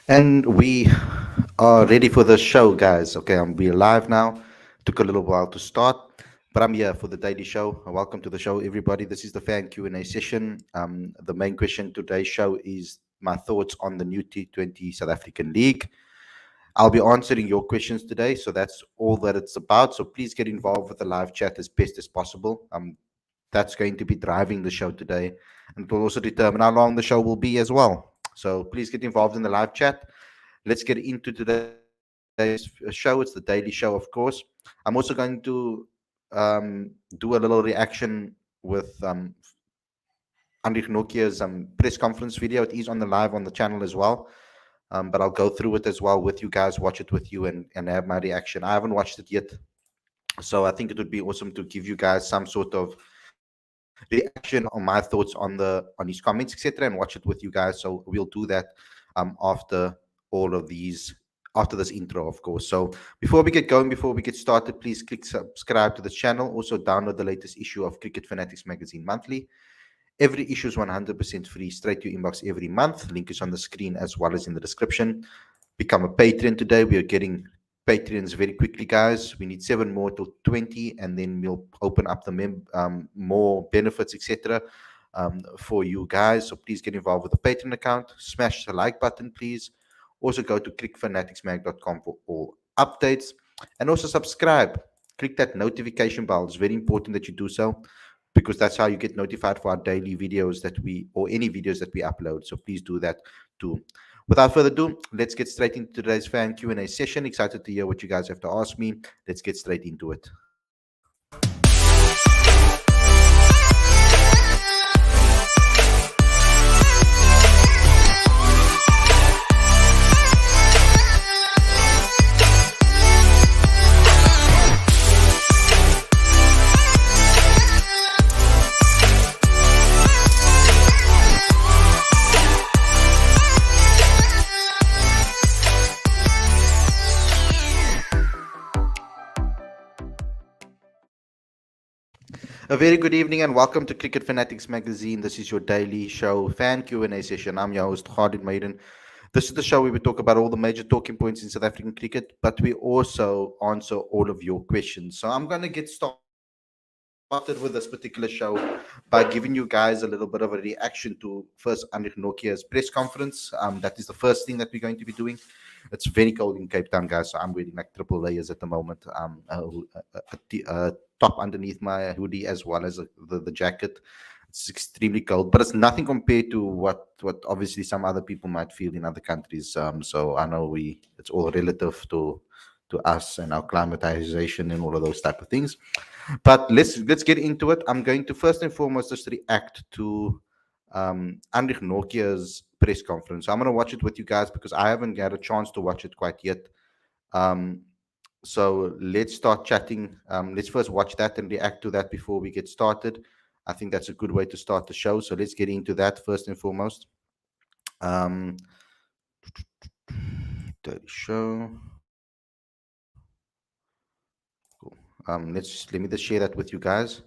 And we are ready for the show, guys. Okay, we're live now. Took a little while to start, but I'm here for the daily show. Welcome to the show, everybody. This is the fan Q&A session. The main question today's show is my thoughts on the new T20 South African League. I'll be answering your questions today, so that's all that it's about. So please get involved with the live chat as best as possible. That's going to be driving the show today, and it will also determine how long the show will be as well. So please get involved in the live chat. Let's get into today's show. It's the daily show, of course. I'm also going to do a little reaction with Andrich Nokia's press conference video. It is on the live on the channel as well. But I'll go through it as well with you guys, watch it with you, and have my reaction. I haven't watched it yet, so I think it would be awesome to give you guys some sort of reaction on my thoughts on his comments, etc., and watch it with you guys. So we'll do that after all of these after this intro, of course. So before we get going, before we get started, please click subscribe to the channel. Also download the latest issue of Cricket Fanatics magazine monthly. Every issue is 100% free, straight to your inbox every month. Link is on the screen as well as in the description. Become a Patreon today. We are getting Patreons very quickly, guys. We need 7 more till 20, and then we'll open up the more benefits, etc. For you guys. So please get involved with the Patreon account. Smash the like button, please. Also go to clickfanaticsmag.com for all updates, and also subscribe. Click that notification bell. It's very important that you do so, because that's how you get notified for our daily videos or any videos that we upload. So please do that too. Without further ado, let's get straight into today's fan Q&A session. Excited to hear what you guys have to ask me. Let's get straight into it. A very good evening and welcome to Cricket Fanatics magazine. This is your daily show fan Q&A session. I'm your host Khalid Maiden. This is the show where we talk about all the major talking points in South African cricket, but we also answer all of your questions. So I'm going to get started with this particular show by giving you guys a little bit of a reaction to first Andrich Nokia's press conference. That is the first thing that we're going to be doing. It's very cold in Cape Town, guys, so I'm wearing like triple layers at the moment. Top underneath my hoodie as well as the jacket. It's extremely cold, but it's nothing compared to what obviously some other people might feel in other countries. So I know it's all relative to us and our climatization and all of those type of things. But let's get into it. I'm going to first and foremost just react to Andrich Nokia's press conference. So I'm going to watch it with you guys because I haven't had a chance to watch it quite yet. Um, so let's start chatting. Let's first watch that and react to that before we get started. I think that's a good way to start the show. So let's get into that first and foremost. Um, Daily show. Cool. Let me just share that with you guys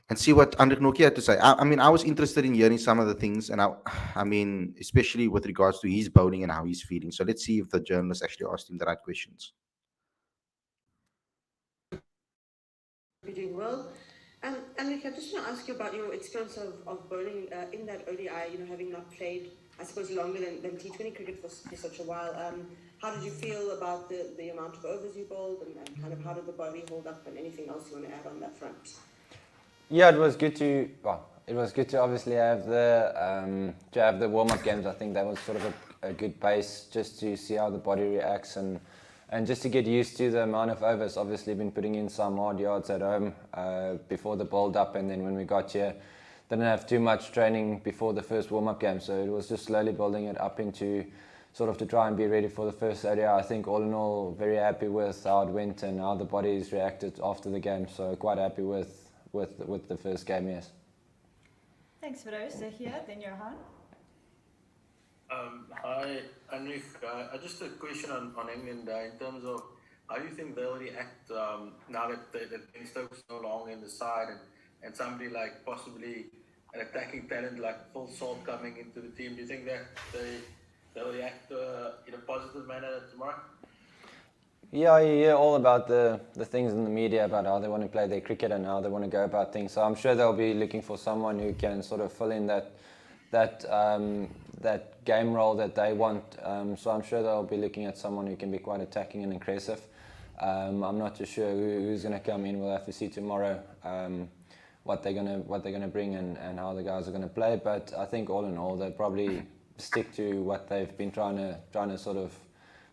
and see what Andrich Nokia had to say. I mean, I was interested in hearing some of the things, and I mean, especially with regards to his bowling and how he's feeling. So let's see if the journalist actually asked him the right questions. Be doing well. And Nick, I just want to ask you about your experience of bowling in that ODI, having not played, I suppose, longer than T20 cricket for such a while. How did you feel about the amount of overs you bowled and kind of how did the body hold up and anything else you want to add on that front? Yeah, it was good to obviously have the warm-up games. I think that was sort of a good base just to see how the body reacts and just to get used to the amount of overs. Obviously been putting in some hard yards at home before the build up, and then when we got here didn't have too much training before the first warm-up game, so it was just slowly building it up into sort of to try and be ready for the first ODI. I think all in all very happy with how it went and how the body's reacted after the game, so quite happy with the first game, yes. Thanks, Feroz. Here, then Johan. Hi, Anrich. Just a question on England in terms of how you think they'll react now that Ben Stokes no longer in the side and somebody like possibly an attacking talent like Full Salt coming into the team. Do you think that they'll react in a positive manner tomorrow? Yeah, you hear all about the things in the media about how they want to play their cricket and how they want to go about things. So I'm sure they'll be looking for someone who can sort of fill in that game role that they want. So I'm sure they'll be looking at someone who can be quite attacking and aggressive. I'm not too sure who's going to come in. We'll have to see tomorrow what they're gonna bring and how the guys are going to play. But I think all in all, they'll probably stick to what they've been trying to sort of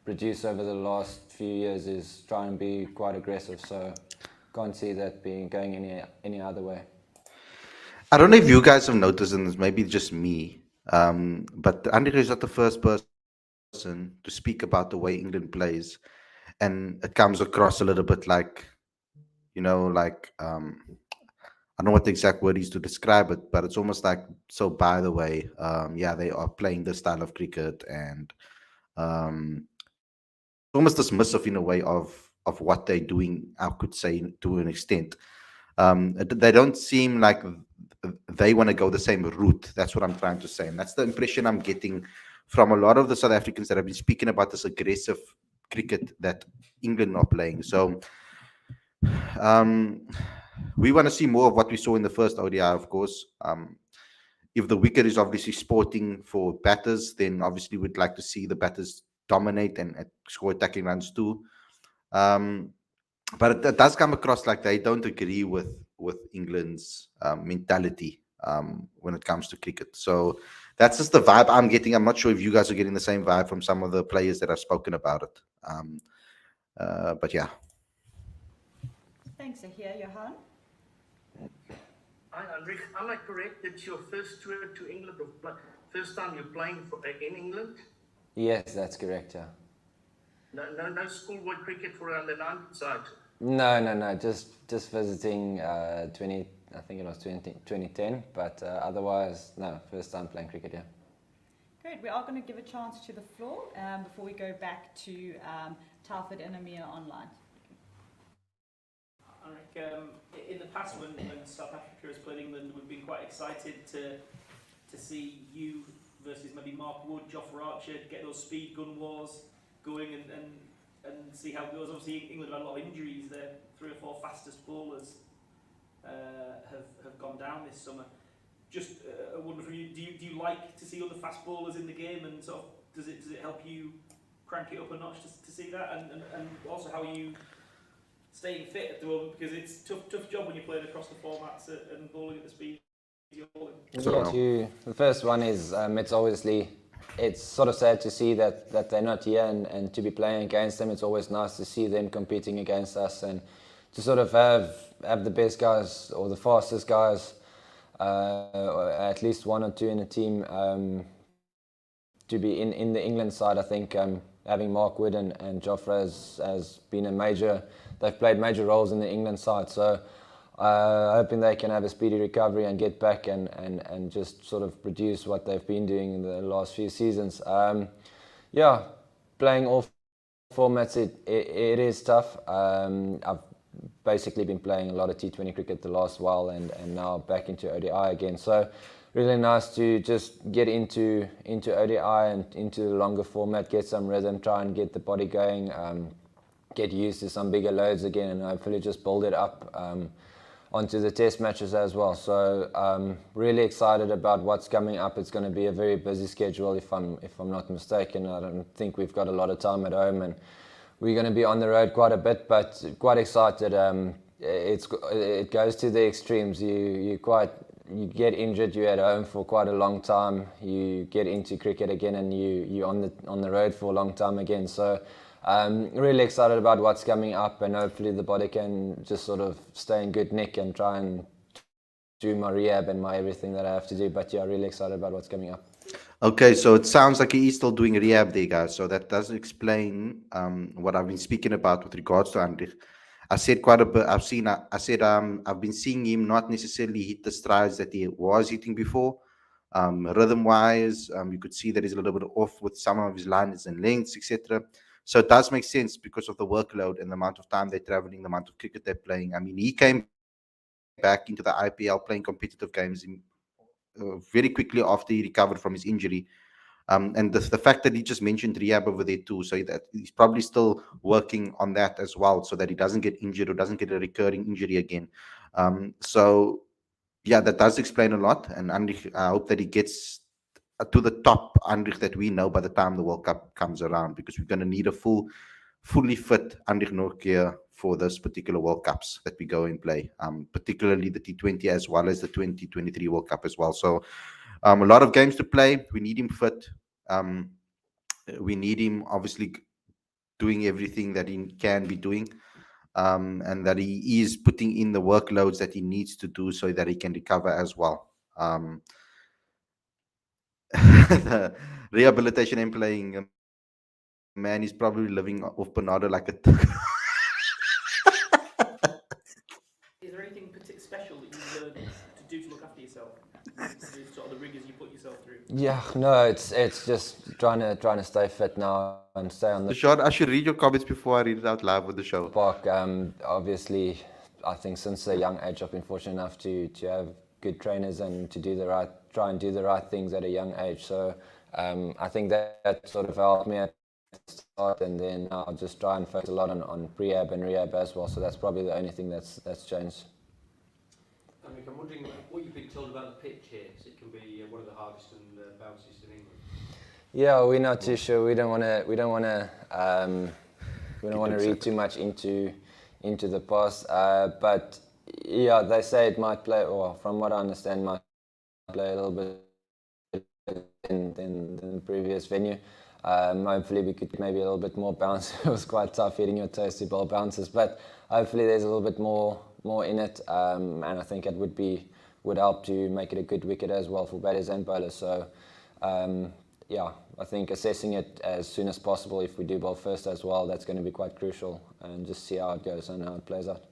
produce over the last few years, is try and be quite aggressive. So can't see that being going any other way. I don't know if you guys have noticed, and it's maybe just me, but Andre is not the first person to speak about the way England plays, and it comes across a little bit like, like I don't know what the exact word is to describe it, but it's almost like, so by the way, yeah, they are playing this style of cricket, and um, almost dismissive in a way of what they're doing. I could say to an extent, they don't seem like they want to go the same route. That's what I'm trying to say, and that's the impression I'm getting from a lot of the South Africans that have been speaking about this aggressive cricket that England are playing. So um, we want to see more of what we saw in the first ODI, of course. If the wicket is obviously sporting for batters, then obviously we'd like to see the batters dominate and score attacking runs too. Um, but it does come across like they don't agree with England's mentality when it comes to cricket. So that's just the vibe I'm getting. I'm not sure if you guys are getting the same vibe from some of the players that have spoken about it. But yeah. Thanks, Zahir. Johan? Hi, Andre. Am I correct that your first tour to England, or first time you're playing in England? Yes, that's correct. Yeah. No schoolboy cricket for under 9 side. No. Just visiting 20. I think it was 2010. But otherwise, no. First time playing cricket. Yeah. Great. We are going to give a chance to the floor before we go back to Talford and Amir online. In the past, when South Africa has played England, we've been quite excited to see you versus maybe Mark Wood, Jofra Archer, get those speed gun wars going and see how it goes. Obviously, England have had a lot of injuries. Their 3 or 4 fastest bowlers have gone down this summer. Just I wonder from you, do you like to see other fast bowlers in the game, and sort of does it help you crank it up a notch to see that, and also how you staying fit at the moment, because it's tough job when you're playing across the formats and bowling at the speed you're bowling. The first one is it's sort of sad to see that they're not here and to be playing against them. It's always nice to see them competing against us and to sort of have the best guys or the fastest guys, or at least 1 or 2 in a team, to be in the England side. I think having Mark Wood and Jofra has been a major. They've played major roles in the England side, so hoping they can have a speedy recovery and get back and just sort of produce what they've been doing in the last few seasons. Playing all formats, it is tough. I've basically been playing a lot of T20 cricket the last while and now back into ODI again. So really nice to just get into ODI and into the longer format, get some rhythm, try and get the body going, get used to some bigger loads again, and hopefully just build it up onto the test matches as well. So really excited about what's coming up. It's going to be a very busy schedule if I'm not mistaken. I don't think we've got a lot of time at home, and we're going to be on the road quite a bit, but quite excited. It goes to the extremes. You get injured, you're at home for quite a long time. You get into cricket again, and you're on the road for a long time again. So really excited about what's coming up, and hopefully the body can just sort of stay in good nick and try and do my rehab and my everything that I have to do. But yeah, really excited about what's coming up. Okay, so it sounds like he's still doing rehab there, guys. So that does explain what I've been speaking about with regards to Andre. I said quite a bit. I've been seeing him not necessarily hit the strides that he was hitting before. Rhythm-wise, you could see that he's a little bit off with some of his lines and lengths, etc. So it does make sense because of the workload and the amount of time they're traveling, the amount of cricket they're playing. I mean, he came back into the IPL playing competitive games very quickly after he recovered from his injury. And the fact that he just mentioned rehab over there too, so that he's probably still working on that as well, so that he doesn't get injured or doesn't get a recurring injury again. So yeah, that does explain a lot. And Andrich, I hope that he gets to the top Andrich that we know by the time the World Cup comes around, because we're going to need a fully fit Andrich Nortje for this particular World Cups that we go and play, particularly the T20 as well as the 2023 World Cup as well. So a lot of games to play. We need him fit. Um, we need him obviously doing everything that he can be doing, and that he is putting in the workloads that he needs to do so that he can recover as well. The rehabilitation and playing, man, he's probably living off Bernardo like a. Is there anything special that you've learned to do to look after yourself? The sort of the rigors you put yourself through. Yeah, no, it's just trying to stay fit now and stay on the Sean, I should read your comments before I read it out live with the show. park. Obviously, I think since a young age, I've been fortunate enough to have good trainers and to try and do the right things at a young age. So I think that sort of helped me at the start, and then I'll just try and focus a lot on prehab and rehab as well. So that's probably the only thing that's changed. I'm wondering what you've been told about the pitch here, because it can be one of the hardest and bounces in England. Yeah, we're not too sure. We don't want to read too much into the past. But yeah, they say it might play, or from what I understand, might play a little bit in the previous venue. Hopefully we could maybe a little bit more bounce. It was quite tough hitting your toes to ball bounces, but hopefully there's a little bit more in it, and I think it would help to make it a good wicket as well for batters and bowlers. So yeah, I think assessing it as soon as possible, if we do bowl first as well, that's going to be quite crucial, and just see how it goes and how it plays out.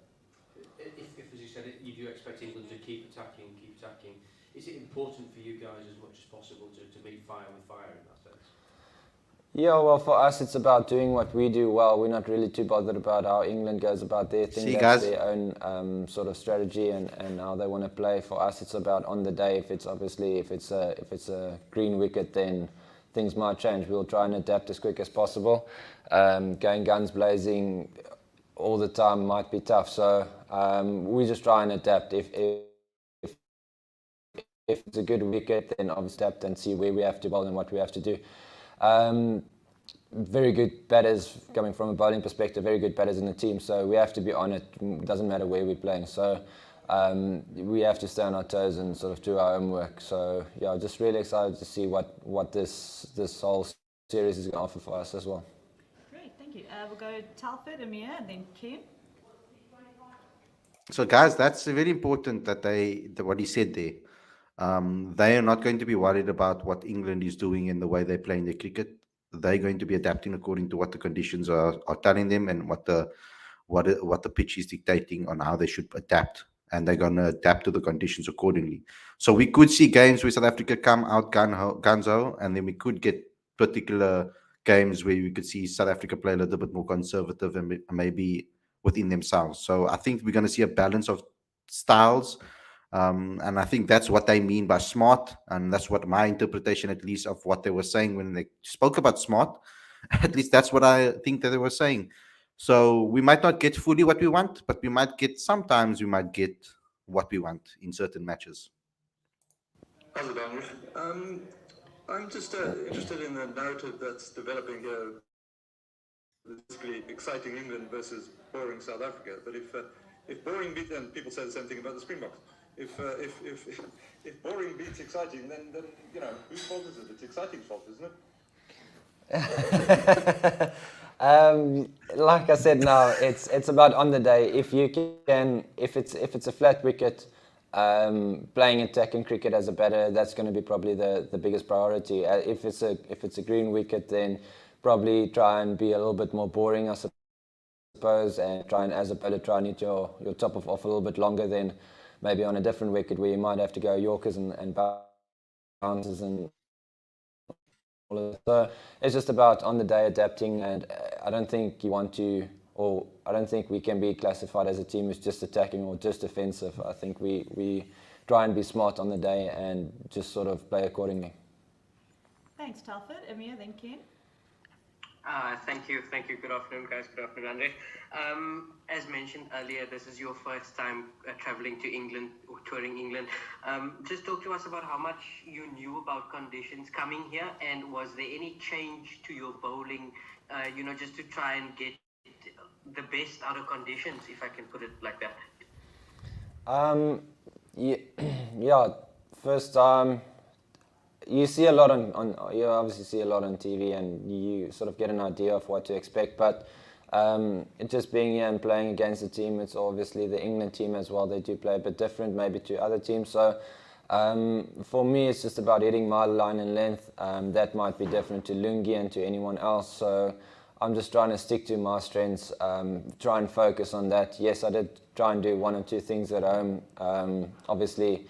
If as you said, you do expect England to keep attacking, is it important for you guys as much as possible to meet fire with fire in that sense? Yeah, well, for us, it's about doing what we do well. We're not really too bothered about how England goes about their thing. That's their own sort of strategy and how they want to play. For us, it's about on the day. If it's a green wicket, then things might change. We'll try and adapt as quick as possible. Going guns blazing all the time might be tough. So we just try and adapt. If it's a good wicket, then obviously adapt and see where we have to bowl and what we have to do. Very good batters coming from a bowling perspective, very good batters in the team, so we have to be on it. It doesn't matter where we're playing, so we have to stay on our toes and sort of do our homework. So yeah, just really excited to see what this whole series is going to offer for us as well. Great, thank you. We'll go Talford, Amir, and then Ken. So guys, that's very important that what he said there. They are not going to be worried about what England is doing in the way they're playing their cricket. They're going to be adapting according to what the conditions are telling them, and what the pitch is dictating on how they should adapt, and they're going to adapt to the conditions accordingly. So we could see games where South Africa come out gunzo, and then we could get particular games where we could see South Africa play a little bit more conservative and maybe within themselves. So I think we're going to see a balance of styles. And I think that's what they mean by smart, and that's what my interpretation, at least, of what they were saying when they spoke about smart. At least that's what I think that they were saying. So we might not get fully what we want, but sometimes we might get what we want in certain matches. How's it going? I'm just interested in the narrative that's developing here. Basically, exciting England versus boring South Africa. But if boring beats, and people say the same thing about the Springboks. If boring beats exciting, then you know, whose fault is it? It's exciting's fault, isn't it? Like I said, now it's about on the day. If it's a flat wicket, playing attacking cricket as a batter, that's going to be probably the biggest priority. If it's a green wicket, then probably try and be a little bit more boring, I suppose, and try and, as a bowler, try and hit your top off a little bit longer than maybe on a different wicket where you might have to go Yorkers and bounces and all of that. So it's just about on the day adapting, and I don't think we can be classified as a team who's just attacking or just defensive. I think we try and be smart on the day and just sort of play accordingly. Thanks, Telford. Amir, then Ken. Thank you. Good afternoon, guys. Good afternoon, Andre. As mentioned earlier, this is your first time traveling to England or touring England. Just talk to us about how much you knew about conditions coming here, and was there any change to your bowling, just to try and get the best out of conditions, if I can put it like that? Yeah. First, you see a lot you obviously see a lot on TV, and you sort of get an idea of what to expect. But it just being here and playing against the team, it's obviously the England team as well. They do play a bit different, maybe to other teams. So for me, it's just about hitting my line and length. That might be different to Lungi and to anyone else. So I'm just trying to stick to my strengths, try and focus on that. Yes, I did try and do one or two things at home. Obviously,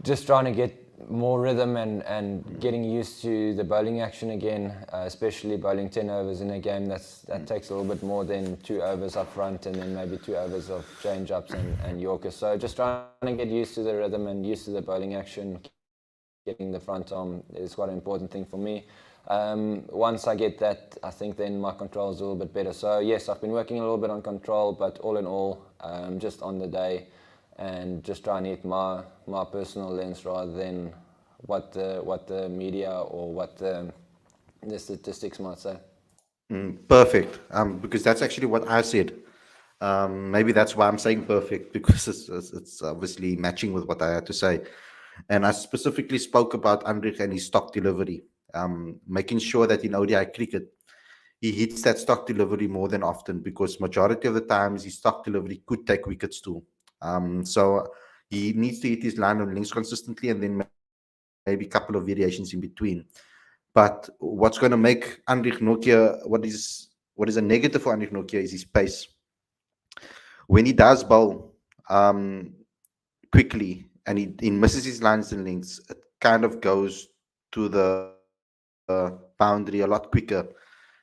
just trying to get more rhythm and getting used to the bowling action again, especially bowling 10 overs in a game. That takes a little bit more than 2 overs up front and then maybe 2 overs of change-ups and Yorkers. So just trying to get used to the rhythm and used to the bowling action. Getting the front arm is quite an important thing for me. Once I get that, I think then my control is a little bit better. So yes, I've been working a little bit on control, but all in all, just on the day, and just trying to hit my personal lens rather than what the media or what the statistics might say. Perfect. Because that's actually what I said. Maybe that's why I'm saying perfect, because it's obviously matching with what I had to say. And I specifically spoke about Andrich and his stock delivery, making sure that in ODI cricket, he hits that stock delivery more than often, because majority of the times his stock delivery could take wickets too. So he needs to hit his line on links consistently, and then maybe a couple of variations in between. But what's going to make Andrich Nortje, what is a negative for Andrich Nortje, is his pace. When he does bowl quickly and he misses his lines and links, it kind of goes to the boundary a lot quicker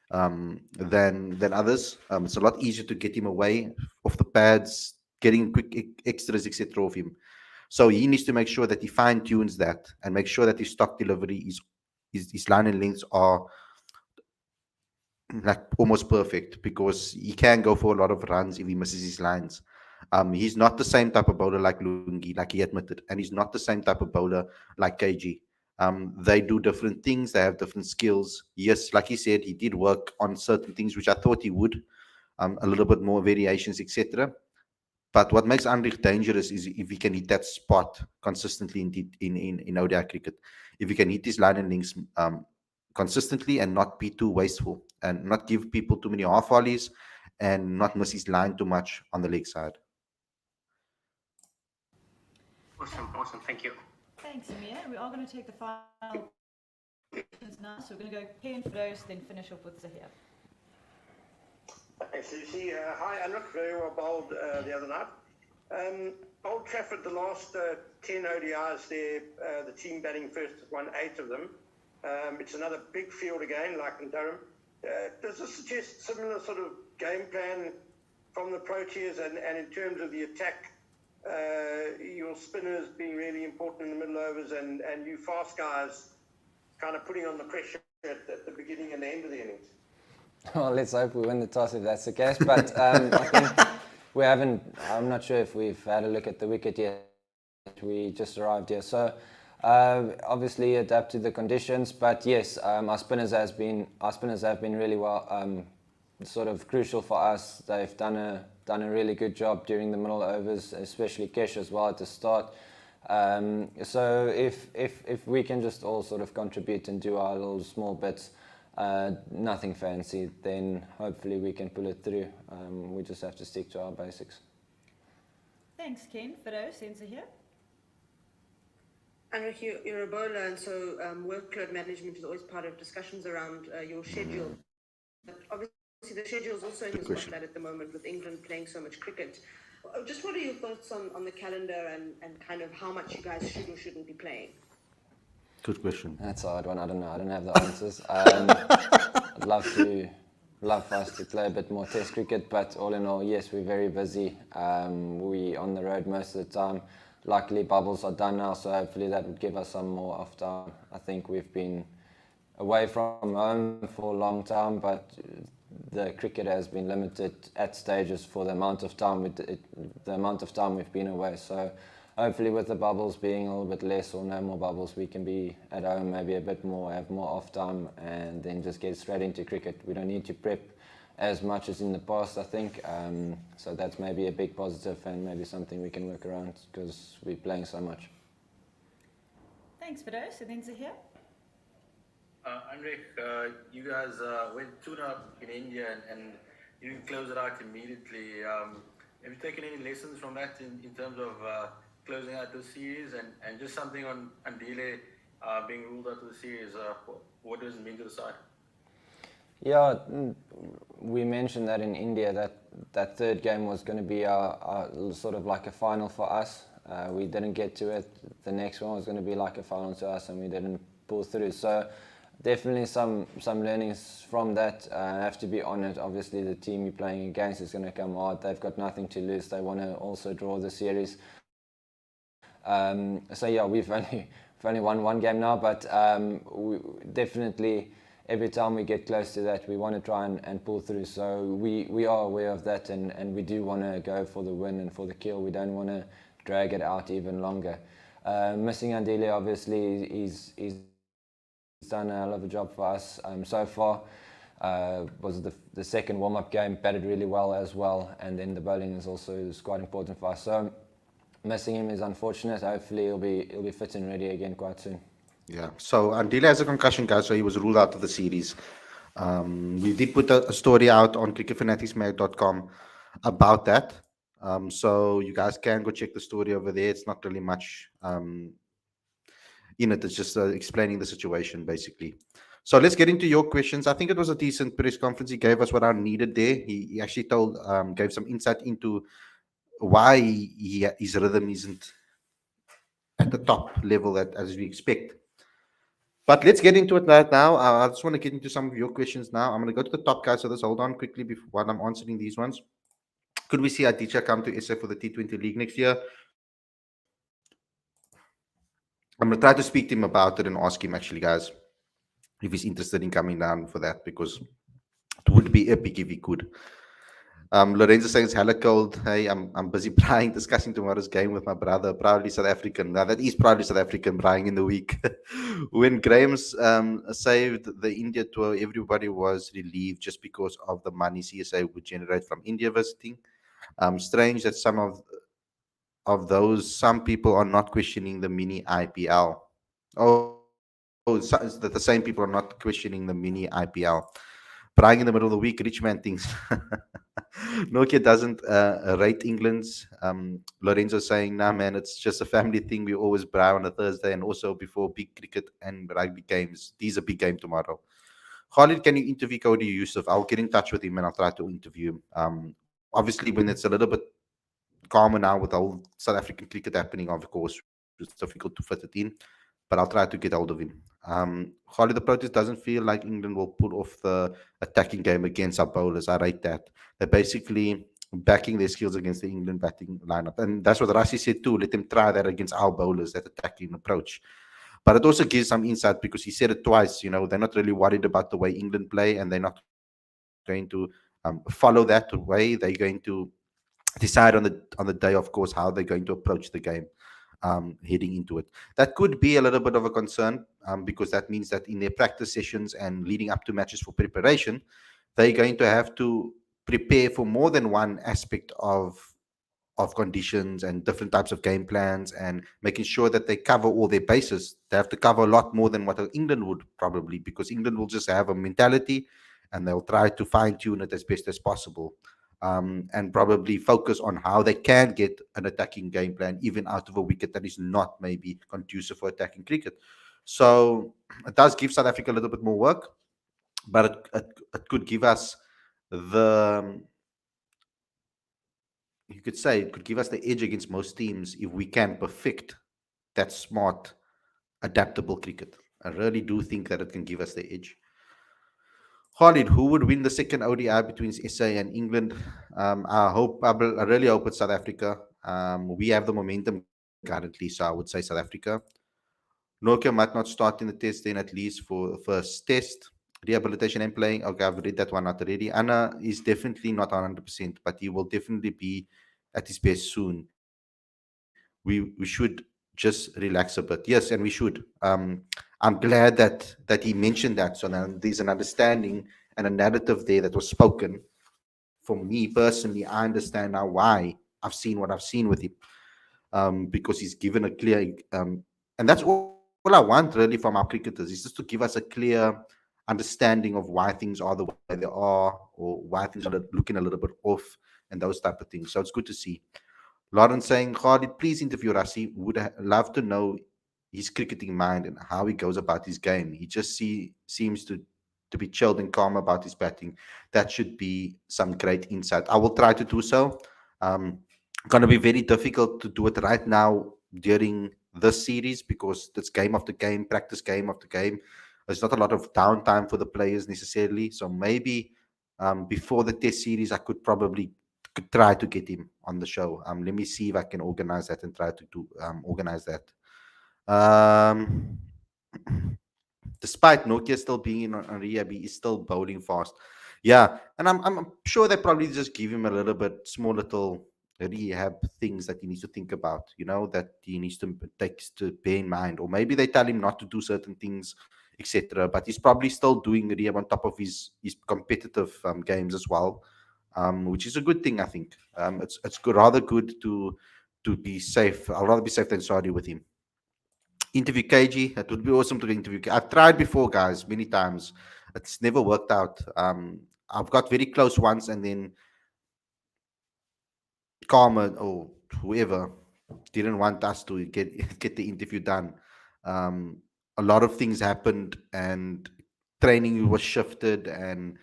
than others. It's a lot easier to get him away off the pads, getting quick extras, etc. of him. So he needs to make sure that he fine tunes that and make sure that his stock delivery is his line and lengths are like almost perfect, because he can go for a lot of runs if he misses his lines. He's not the same type of bowler like Lungi, like he admitted, and he's not the same type of bowler like KG. They do different things. They have different skills. Yes, like he said, he did work on certain things, which I thought he would, a little bit more variations, etc. But what makes Andrich dangerous is if he can hit that spot consistently in ODI cricket. If he can hit his line and links consistently and not be too wasteful and not give people too many half volleys and not miss his line too much on the leg side. Awesome. Thank you. Thanks, Amir. We are going to take the final questions now. So we're going to go Ken first, then finish off with Zahir. Thanks, Lucy. Hi, Anrich. Very well bowled the other night. Old Trafford, the last 10 ODIs there, the team batting first won 8 of them. It's another big field again, like in Durham. Does this suggest similar sort of game plan from the Proteas, and in terms of the attack, your spinners being really important in the middle overs, and you fast guys kind of putting on the pressure at the beginning and the end of the innings? Well, let's hope we win the toss if that's the case. But I think we haven't. I'm not sure if we've had a look at the wicket yet. We just arrived here, so obviously adapt to the conditions. But yes, our spinners have been really well. Sort of crucial for us. They've done a really good job during the middle overs, especially Kesh as well at the start. So if we can just all sort of contribute and do our little small bits. Nothing fancy, then hopefully we can pull it through. We just have to stick to our basics. Thanks, Ken. Fido, Senza here. Andrich, you're a bowler, and so workload management is always part of discussions around your schedule. But obviously, the schedule is also in the spotlight at the moment, with England playing so much cricket. Just what are your thoughts on the calendar and kind of how much you guys should or shouldn't be playing? Good question. That's a hard one. I don't know. I don't have the answers. I'd love for us to play a bit more Test cricket, but all in all, yes, we're very busy. We on the road most of the time. luckily bubbles are done now, so hopefully that would give us some more off time. I think we've been away from home for a long time, but the cricket has been limited at stages for the amount of time we've been away. So hopefully with the bubbles being a little bit less or no more bubbles, we can be at home maybe a bit more, have more off time, and then just get straight into cricket. We don't need to prep as much as in the past, I think. So that's maybe a big positive and maybe something we can work around because we're playing so much. Thanks, Fidos. And then Zahir? Andre, you guys went 2-0 in India and you didn't close it out immediately. Have you taken any lessons from that in terms of closing out the series and just something on Andile being ruled out of the series? What does it mean to the side? Yeah, we mentioned that in India that third game was going to be our sort of like a final for us. We didn't get to it. The next one was going to be like a final to us, and we didn't pull through. So definitely some learnings from that. I have to be honest. Obviously, the team you're playing against is going to come hard. They've got nothing to lose. They want to also draw the series. So yeah, we've only won one game now, but we definitely every time we get close to that, we want to try and pull through. So we are aware of that, and we do want to go for the win and for the kill. We don't want to drag it out even longer. Missing Andile, obviously, he's done a hell of a job for us so far. Was the second warm-up game, batted really well as well, and then the bowling is quite important for us. So missing him is unfortunate. Hopefully he'll be fit and ready again quite soon. Yeah. So Andile has a concussion, guys, so he was ruled out of the series. We did put a story out on cricketfanaticsmag.com about that. So you guys can go check the story over there. It's not really much in it. It's just explaining the situation, basically. So let's get into your questions. I think it was a decent press conference. He gave us what I needed there. He actually gave some insight into why his rhythm isn't at the top level as we expect. But let's get into it right now. I just want to get into some of your questions now. I'm going to go to the top, guys. So let's hold on quickly while I'm answering these ones. Could we see Aditya come to SA for the T20 League next year? I'm going to try to speak to him about it and ask him, actually, guys, if he's interested in coming down for that, because it would be epic if he could. Lorenzo saying it's hella cold. Hey, I'm busy playing, discussing tomorrow's game with my brother, proudly South African. Now, that is proudly South African, playing in the week. When Graham's saved the India tour, everybody was relieved just because of the money CSA would generate from India visiting. Strange that some people are not questioning the mini IPL. That the same people are not questioning the mini IPL. Playing in the middle of the week, rich man things. Nortje doesn't rate England's. Lorenzo saying, nah, man, it's just a family thing. We always braai on a Thursday and also before big cricket and rugby games. These are big game tomorrow. Khalid, can you interview Cody Yusuf? I'll get in touch with him and I'll try to interview him. Obviously, when it's a little bit calmer now with all South African cricket happening, of course, it's difficult to fit it in. But I'll try to get hold of him. Khalid, the protest doesn't feel like England will pull off the attacking game against our bowlers. I rate that. They're basically backing their skills against the England batting lineup. And that's what Rassi said too. Let them try that against our bowlers, that attacking approach. But it also gives some insight because he said it twice. They're not really worried about the way England play, and they're not going to follow that way. They're going to decide on the day, of course, how they're going to approach the game. Heading into it, that could be a little bit of a concern because that means that in their practice sessions and leading up to matches for preparation, they're going to have to prepare for more than one aspect of conditions and different types of game plans and making sure that they cover all their bases. They have to cover a lot more than what England would probably, because England will just have a mentality and they'll try to fine tune it as best as possible. And probably focus on how they can get an attacking game plan, even out of a wicket that is not maybe conducive for attacking cricket. So it does give South Africa a little bit more work, but it could give us you could say it could give us the edge against most teams if we can perfect that smart, adaptable cricket. I really do think that it can give us the edge. Khalid, who would win the second ODI between SA and England? I really hope it's South Africa. We have the momentum currently, so I would say South Africa. Nortje might not start in the test, then at least for the first test. Rehabilitation and playing. Okay, I've read that one out already. Anna is definitely not 100%, but he will definitely be at his best soon. We should just relax a bit. Yes, and we should. I'm glad that he mentioned that. So now there's an understanding and a narrative there that was spoken. For me personally, I understand now why I've seen what I've seen with him, because he's given a clear, and that's all I want really from our cricketers, is just to give us a clear understanding of why things are the way they are, or why things are looking a little bit off, and those type of things. So it's good to see. Lauren saying, Khalid, please interview Rassi. Would love to know his cricketing mind and how he goes about his game. He just seems to be chilled and calm about his batting. That should be some great insight. I will try to do so. Going to be very difficult to do it right now during this series, because it's game after game, practice game after game. There's not a lot of downtime for the players necessarily. So maybe before the test series, I could try to get him on the show. Let me see if I can organize that and try to organize that. Um, Despite Nokia still being on rehab, he is still bowling fast. Yeah, and I'm sure they probably just give him a little bit small little rehab things that he needs to think about. That he needs to take to bear in mind, or maybe they tell him not to do certain things, etc. But he's probably still doing rehab on top of his competitive games as well, which is a good thing. I think it's good, rather good to be safe. I'd rather be safe than sorry with him. Interview KG. That would be awesome to interview. I've tried before, guys, many times. It's never worked out. I've got very close once, and then Karma or whoever didn't want us to get the interview done. Um, a lot of things happened, and training was shifted, and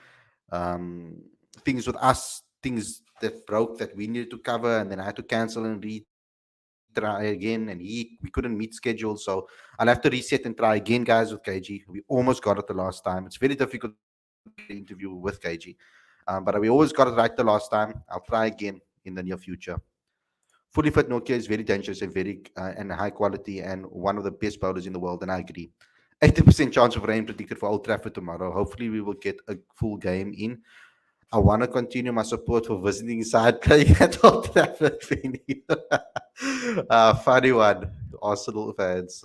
things with us, things that broke that we needed to cover, and then I had to cancel and retry again, and we couldn't meet schedule, so I'll have to reset and try again, guys, with KG. We almost got it the last time. It's very difficult to get an interview with KG, but we always got it right the last time. I'll try again in the near future. Fully fit Nokia is very dangerous and and high quality, and one of the best bowlers in the world, and I agree. 80% chance of rain predicted for Old Trafford tomorrow. Hopefully, we will get a full game in. I want to continue my support for visiting side playing at Old Trafford. Vinny. Funny one, Arsenal fans.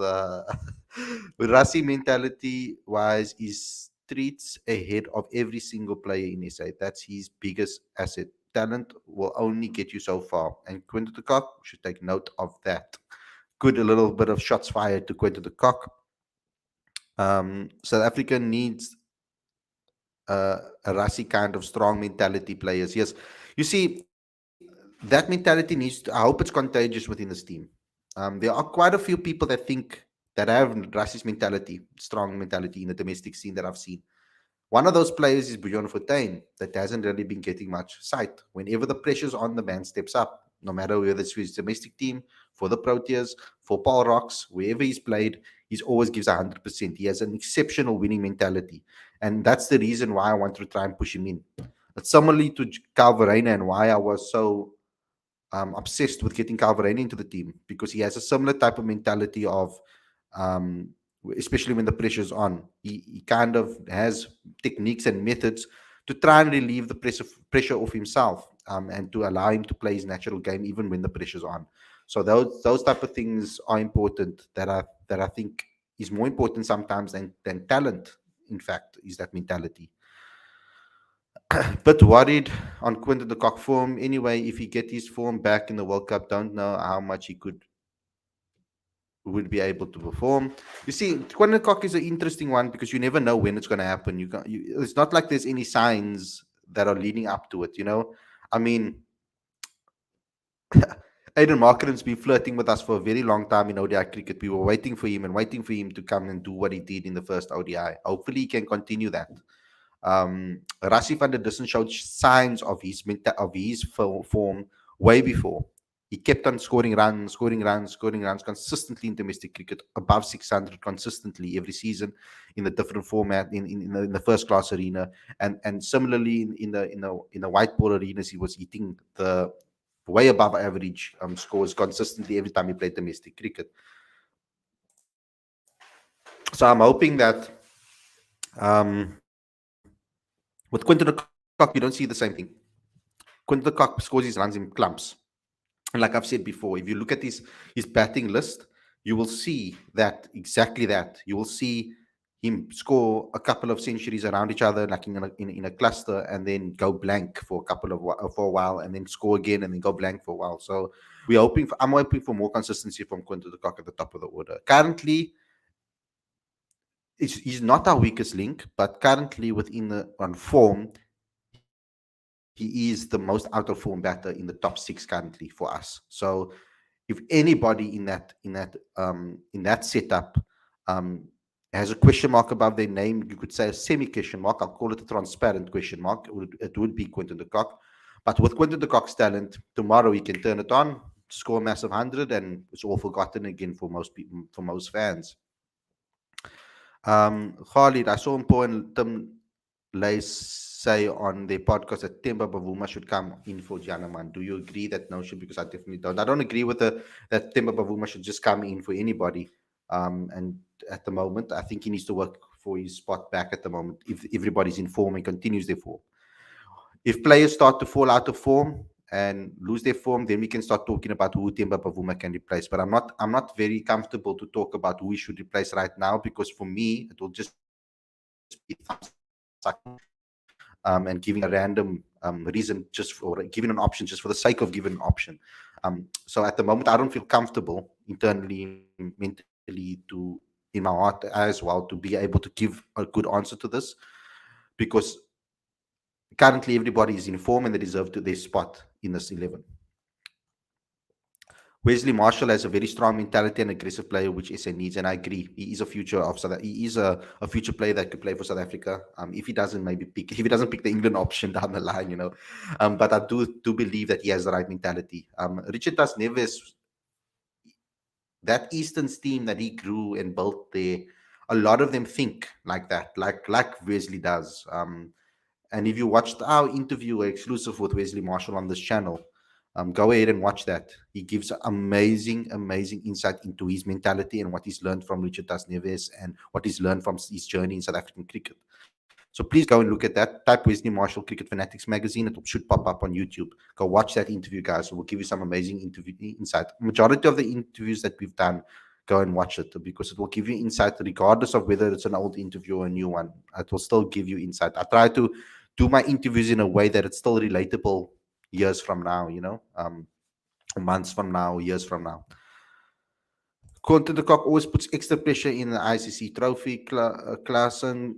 With Rasi mentality wise, is streets ahead of every single player in SA. That's his biggest asset. Talent will only get you so far, and Quinton de Kock should take note of that. Good, a little bit of shots fired to Quinton de Kock. South Africa needs a Rasi kind of strong mentality players. Yes, you see, that mentality needs to, I hope it's contagious within this team. There are quite a few people that think that have Rasi's mentality, strong mentality in the domestic scene that I've seen. One of those players is Bjorn Fortuin, that hasn't really been getting much sight. Whenever the pressure's on, the man steps up, no matter whether it's for his domestic team, for the Proteas, for Paul Rocks, wherever he's played, he always gives 100%. He has an exceptional winning mentality. And that's the reason why I want to try and push him in. It's similarly to Calvarena, and why I was so obsessed with getting Calvarena into the team, because he has a similar type of mentality of, um, especially when the pressure's on. He kind of has techniques and methods to try and relieve the pressure off himself, and to allow him to play his natural game even when the pressure's on. So those type of things are important. That I think is more important sometimes than talent. In fact, is that mentality. Bit worried on Quinton de Kock form. Anyway, if he get his form back in the World Cup, don't know how much he would be able to perform. You see, Quinton de Kock is an interesting one, because you never know when it's going to happen. It's not like there's any signs that are leading up to it. I mean, Aiden Markran's been flirting with us for a very long time in ODI cricket. We were waiting for him to come and do what he did in the first ODI. Hopefully, he can continue that. Rassi van der Dussen showed signs of his form way before. He kept on scoring runs consistently in domestic cricket, above 600 consistently every season in the different format in the first class arena, and similarly in the white ball arenas, he was hitting the way above average scores consistently every time he played domestic cricket. So I'm hoping that um, with Quinton de Kock, you don't see the same thing. Quinton de Kock scores his runs in clumps. And like I've said before, if you look at his batting list, you will see that exactly that. You will see him score a couple of centuries around each other, like in a cluster, and then go blank for a for a while, and then score again, and then go blank for a while. So I'm hoping for more consistency from Quinton de Kock at the top of the order. Currently, he's not our weakest link, but currently within the on form, he is the most out of form batter in the top six currently for us. So if anybody in that setup um, has a question mark above their name, you could say a semi question mark. I'll call it a transparent question mark. It would be Quinton de Kock. But with Quinton de Kock's talent, tomorrow he can turn it on, score a massive 100, and it's all forgotten again for most people, for most fans. Khalid, I saw Mpo and Tim Lay say on their podcast that Temba Bavuma should come in for Janaman. Do you agree that notion? Because I definitely don't. I don't agree with that Temba Bavuma should just come in for anybody. And at the moment, I think he needs to work for his spot back at the moment if everybody's in form and continues their form. If players start to fall out of form and lose their form, then we can start talking about who Temba Bavuma can replace. But I'm not very comfortable to talk about who we should replace right now, because for me it will just be and giving a random reason just for giving an option just for the sake of giving an option. So at the moment, I don't feel comfortable internally, mentally, to in my heart as well, to be able to give a good answer to this, because currently everybody is in form and they deserve to their spot in this 11. Wesley Marshall has a very strong mentality and aggressive player, which SA needs, and I agree. He is a future of South. He is a future player that could play for South Africa. If he doesn't if he doesn't pick the England option down the line, But I do believe that he has the right mentality. Richard Das Neves, that Easterns team that he grew and built there, a lot of them think like that, like Wesley does. And if you watched our interview exclusive with Wesley Marshall on this channel, go ahead and watch that. He gives amazing, amazing insight into his mentality and what he's learned from Richard Das Neves and what he's learned from his journey in South African cricket. So please go and look at that. Type Wesley Marshall Cricket Fanatics magazine. It should pop up on YouTube. Go watch that interview, guys. It will give you some amazing interview insight. Majority of the interviews that we've done, go and watch it, because it will give you insight regardless of whether it's an old interview or a new one. It will still give you insight. I try to do my interviews in a way that it's still relatable years from now, months from now, years from now. Quinton de Kock always puts extra pressure in the ICC trophy. Klaasen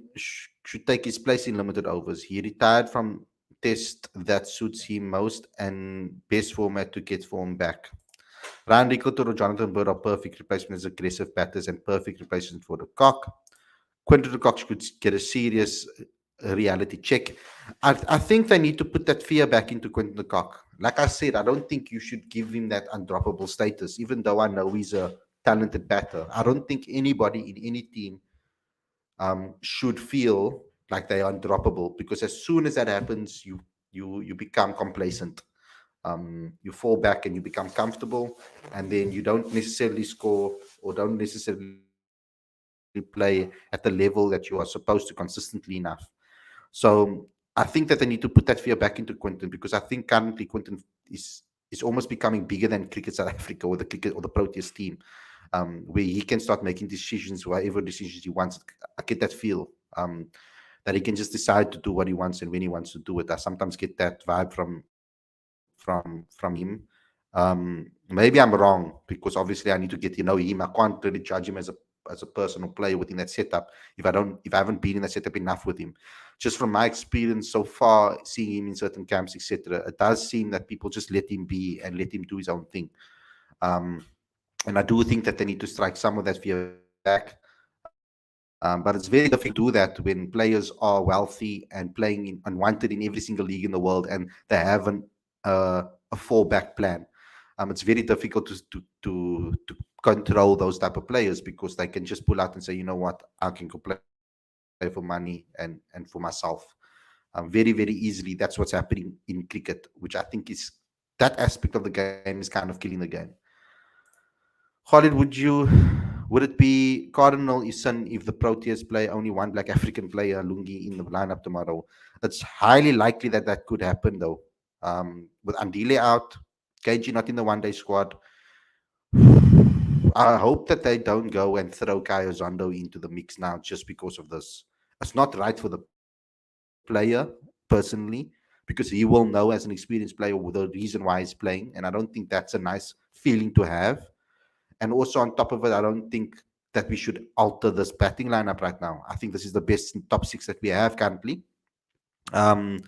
should take his place in limited overs. He retired from test that suits him most and best format to get form back. Ryan Ricotter or Jonathan Bird are perfect replacements as aggressive batters and perfect replacements for de Kock. Quinton de Kock should get a serious reality check. I think they need to put that fear back into Quinton de Kock. Like I said, I don't think you should give him that undroppable status, even though I know he's a talented batter. I don't think anybody in any team should feel like they are undroppable, because as soon as that happens, you become complacent. You fall back and you become comfortable, and then you don't necessarily score or don't necessarily play at the level that you are supposed to consistently enough. So I think that they need to put that fear back into Quinton, because I think currently Quinton is almost becoming bigger than Cricket South Africa or the Cricket or the Proteas team, where he can start making decisions, whatever decisions he wants. I get that feel that he can just decide to do what he wants and when he wants to do it. I sometimes get that vibe from him. Maybe I'm wrong, because obviously I need to get to know him. I can't really judge him as a person or player within that setup if I haven't been in that setup enough with him. Just from my experience so far, seeing him in certain camps, etc., it does seem that people just let him be and let him do his own thing. And I do think that they need to strike some of that fear back. But it's very difficult to do that when players are wealthy and playing unwanted in every single league in the world, and they have a fallback plan. It's very difficult to control those type of players, because they can just pull out and say, you know what, I can go play for money and for myself. Very, very easily. That's what's happening in cricket, which I think is that aspect of the game is kind of killing the game. Khalid, would it be Cardinal Ikson if the Proteas play only one black African player, Lungi, in the lineup tomorrow? It's highly likely that that could happen, though. With Andile out, KG not in the one-day squad, I hope that they don't go and throw Kayo Zondo into the mix now just because of this. It's not right for the player, personally, because he will know as an experienced player the reason why he's playing. And I don't think that's a nice feeling to have. And also on top of it, I don't think that we should alter this batting lineup right now. I think this is the best top six that we have currently. Um,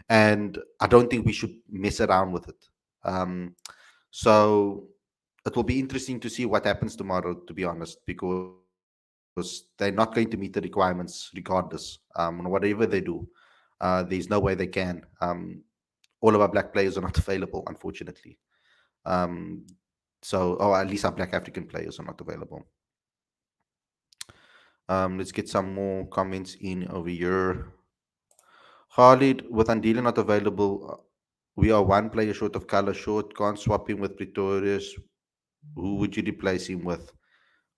and I don't think we should mess around with it. So it will be interesting to see what happens tomorrow, to be honest, because they're not going to meet the requirements regardless. Whatever they do, there's no way they can. All of our black players are not available, unfortunately. Um, or at least our black African players are not available. Let's get some more comments in over here. Khalid, with Andile not available, we are one player short of color short. Can't swap him with Pretorius. Who would you replace him with?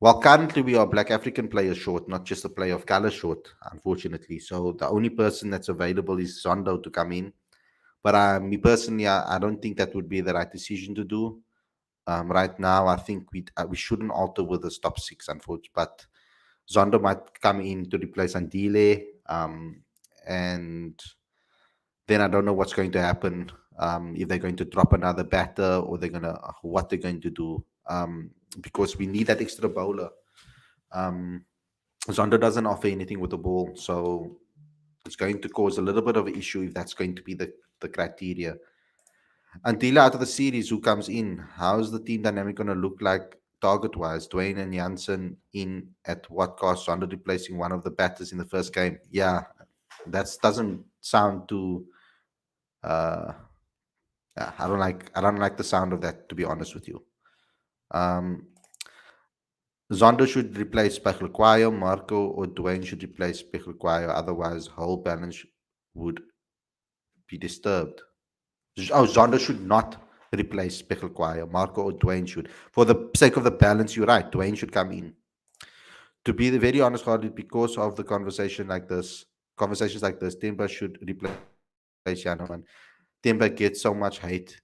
Well, currently we are black African players short, not just a player of color short, unfortunately. So the only person that's available is Zondo to come in. But me personally, I don't think that would be the right decision to do. Right now, I think we shouldn't alter with the top six, unfortunately. But Zondo might come in to replace Andile, and then I don't know what's going to happen. If they're going to drop another batter or what they're going to do. Because we need that extra bowler. Zondo doesn't offer anything with the ball, so it's going to cause a little bit of an issue if that's going to be the criteria. Until out of the series, who comes in? How's the team dynamic going to look like target-wise? Dwayne and Janssen in at what cost? Zondo replacing one of the batters in the first game. Yeah, that doesn't sound too. Yeah, I don't like the sound of that, to be honest with you. Zondo should replace Pechelquayo, Marco or Dwayne should replace Pechelquayo, otherwise whole balance would be disturbed. Zondo should not replace Pechelquayo, Marco or Dwayne should. For the sake of the balance, you're right, Dwayne should come in. To be very honest, Khalid, because of the conversations like this, Temba should replace Yanoman. Temba gets so much hate.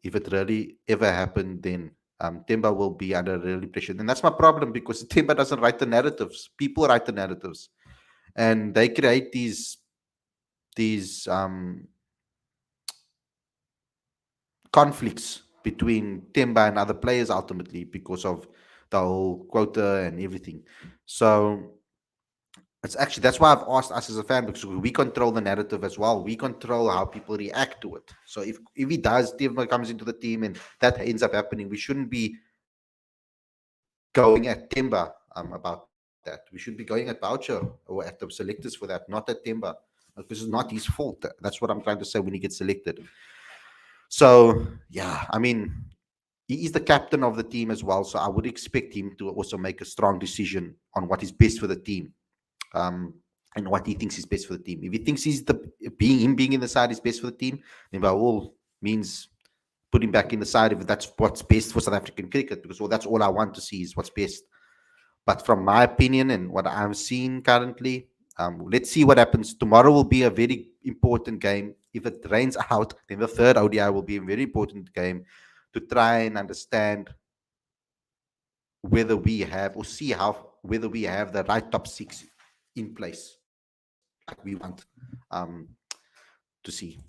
If it really ever happened, then Temba will be under really pressure. And that's my problem because Temba doesn't write the narratives. People write the narratives. And they create these conflicts between Temba and other players ultimately because of the whole quota and everything. So that's why I've asked us as a fan, because we control the narrative as well. We control how people react to it. So if he does, Temba comes into the team and that ends up happening, we shouldn't be going at Temba about that. We should be going at Boucher or at the selectors for that, not at Temba, because it's not his fault. That's what I'm trying to say when he gets selected. So yeah, I mean, he is the captain of the team as well, so I would expect him to also make a strong decision on what is best for the team. And what he thinks is best for the team. If he thinks being in the side is best for the team, then by all means put him back in the side if that's what's best for South African cricket, because that's all I want to see is what's best. But from my opinion and what I'm seeing currently, let's see what happens. Tomorrow will be a very important game. If it rains out, then the third ODI will be a very important game to try and understand whether we have the right top six in place like we want to see.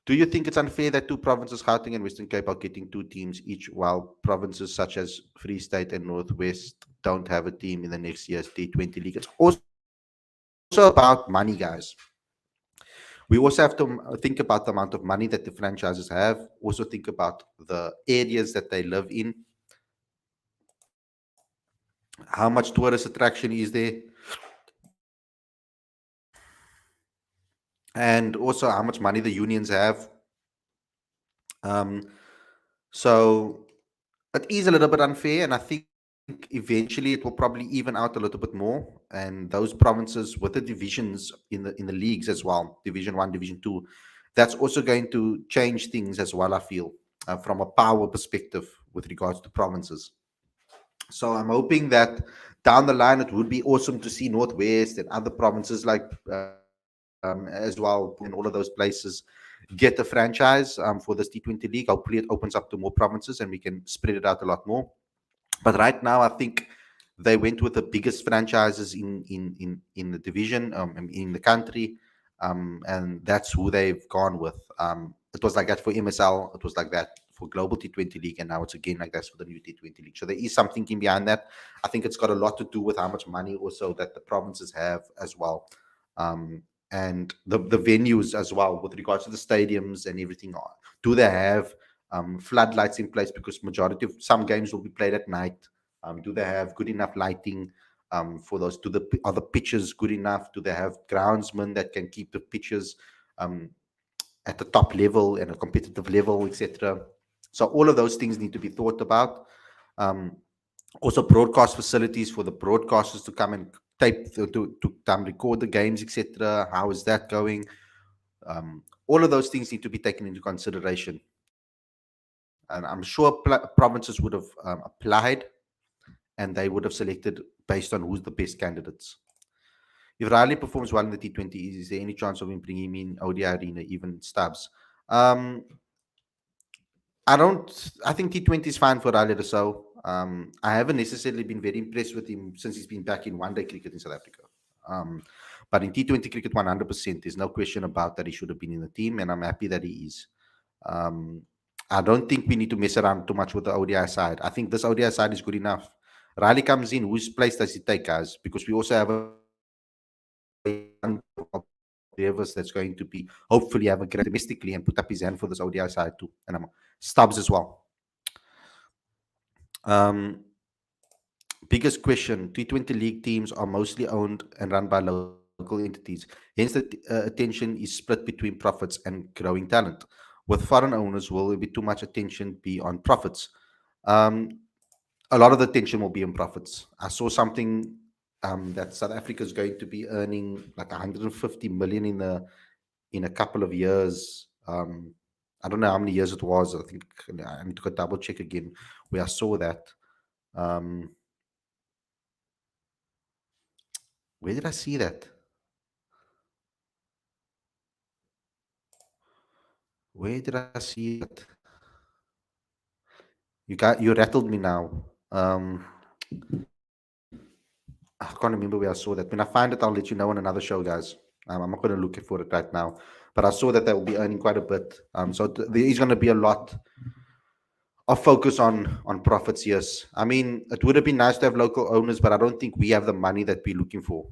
Do you think it's unfair that two provinces, Gauteng and Western Cape, are getting two teams each, while provinces such as Free State and Northwest don't have a team in the next year's T20 league? It's also about money, guys. We also have to think about the amount of money that the franchises have. Also think about the areas that they live in. How much tourist attraction is there? And also how much money the unions have. So it is a little bit unfair, and I think eventually it will probably even out a little bit more. And those provinces with the divisions in the leagues as well, Division 1, Division 2, that's also going to change things as well, I feel, from a power perspective with regards to provinces. So I'm hoping that down the line it would be awesome to see Northwest and other provinces like as well in all of those places get a franchise for this T20 league. Hopefully it opens up to more provinces and we can spread it out a lot more. But right now, I think they went with the biggest franchises in the division, in the country, and that's who they've gone with. It was like that for MSL, it was like that for Global T20 League, and now it's again like that for the new T20 League. So there is some thinking behind that. I think it's got a lot to do with how much money also that the provinces have as well. And the venues as well with regards to the stadiums and everything. Do they have floodlights in place, because majority of some games will be played at night? Do they have good enough lighting for those? Are the pitches good enough? Do they have groundsmen that can keep the pitches um, at the top level and a competitive level, etc.? So all of those things need to be thought about. Um, Also, broadcast facilities for the broadcasters to come and tape to record the games, etc. How is that going? All of those things need to be taken into consideration, and I'm sure provinces would have applied, and they would have selected based on who's the best candidates. If Riley performs well in the T20, is there any chance of him bringing him in ODI arena, even Stubbs? I don't. I think T20 is fine for Riley Rousseau. I haven't necessarily been very impressed with him since he's been back in one-day cricket in South Africa. Um, but in T20 cricket, 100%, there's no question about that he should have been in the team, and I'm happy that he is. Um, I don't think we need to mess around too much with the ODI side. I think this ODI side is good enough. Riley comes in, whose place does he take, guys? Because we also have a Davis that's going to be hopefully have a great domestically and put up his hand for this ODI side too, and Stubbs as well. Biggest question: T20 league teams are mostly owned and run by local entities. Hence, the attention is split between profits and growing talent. With foreign owners, will there be too much attention be on profits? Um, a lot of the attention will be on profits. I saw something that South Africa is going to be earning like 150 million in a couple of years. I don't know how many years it was. I think I need to go double check again where I saw that. Where did I see that? Where did I see that? You rattled me now. I can't remember where I saw that. When I find it, I'll let you know on another show, guys. I'm not going to look for it right now, but I saw that they will be earning quite a bit. So there is going to be a lot of focus on profits. Yes, I mean it would have been nice to have local owners, but I don't think we have the money that we're looking for.